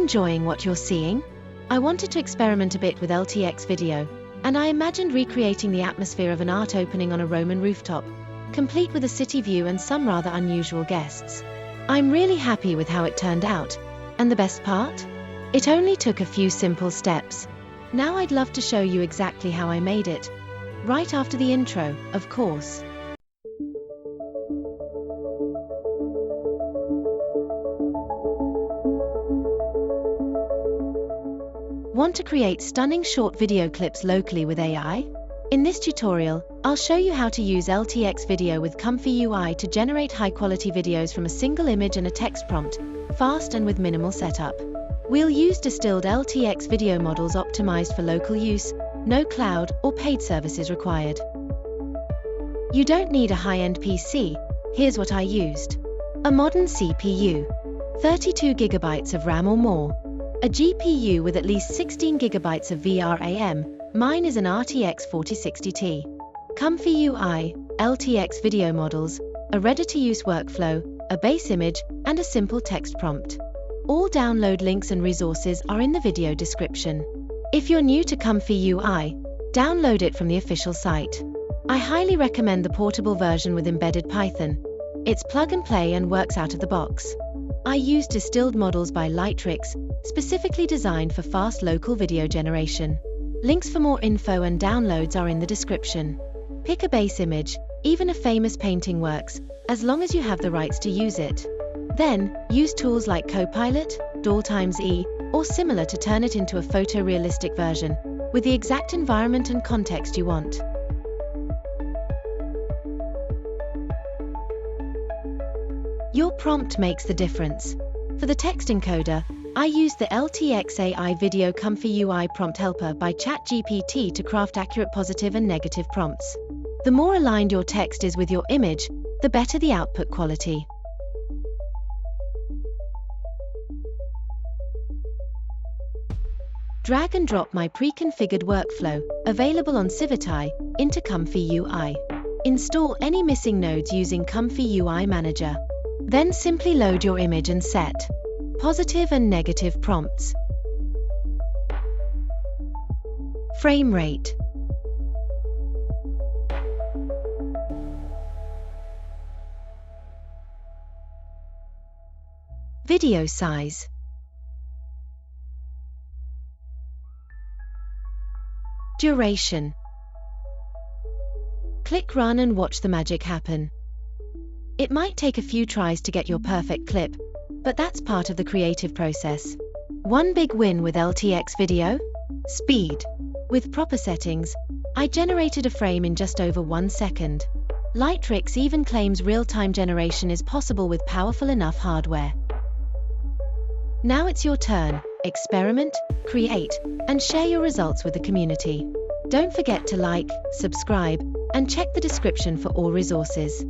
enjoying what you're seeing? I wanted to experiment a bit with LTX video, and I imagined recreating the atmosphere of an art opening on a Roman rooftop, complete with a city view and some rather unusual guests. I'm really happy with how it turned out, and the best part? It only took a few simple steps. Now I'd love to show you exactly how I made it. Right after the intro, of course. Want to create stunning short video clips locally with AI? In this tutorial, I'll show you how to use LTX video with ComfyUI to generate high-quality videos from a single image and a text prompt, fast and with minimal setup. We'll use Distilled LTX video models optimized for local use, no cloud or paid services required. You don't need a high-end PC. Here's what I used. A modern CPU, 32 GB of RAM or more, a GPU with at least 16 GB of VRAM, mine is an RTX 4060 Ti, ComfyUI, LTX video models, a ready-to-use workflow, a base image, and a simple text prompt. All download links and resources are in the video description. If you're new to ComfyUI, download it from the official site. I highly recommend the portable version with embedded Python. It's plug and play and works out of the box. I used Distilled models by Lightricks, specifically designed for fast local video generation. Links for more info and downloads are in the description. Pick a base image, even a famous painting works, as long as you have the rights to use it. Then, use tools like Copilot, DALL-E, or similar to turn it into a photorealistic version, with the exact environment and context you want. Your prompt makes the difference. For the text encoder, I used the LTX AI Video ComfyUI Prompt Helper by ChatGPT to craft accurate positive and negative prompts. The more aligned your text is with your image, the better the output quality. Drag and drop my pre-configured workflow, available on Civitai, into ComfyUI. Install any missing nodes using ComfyUI Manager. Then simply load your image and set positive and negative prompts. Frame rate. Video size. Duration. Click run and watch the magic happen. It might take a few tries to get your perfect clip, but that's part of the creative process. One big win with LTX video? Speed. With proper settings, I generated a frame in just over 1 second. Lightricks even claims real-time generation is possible with powerful enough hardware. Now it's your turn. Experiment, create, and share your results with the community. Don't forget to like, subscribe, and check the description for all resources.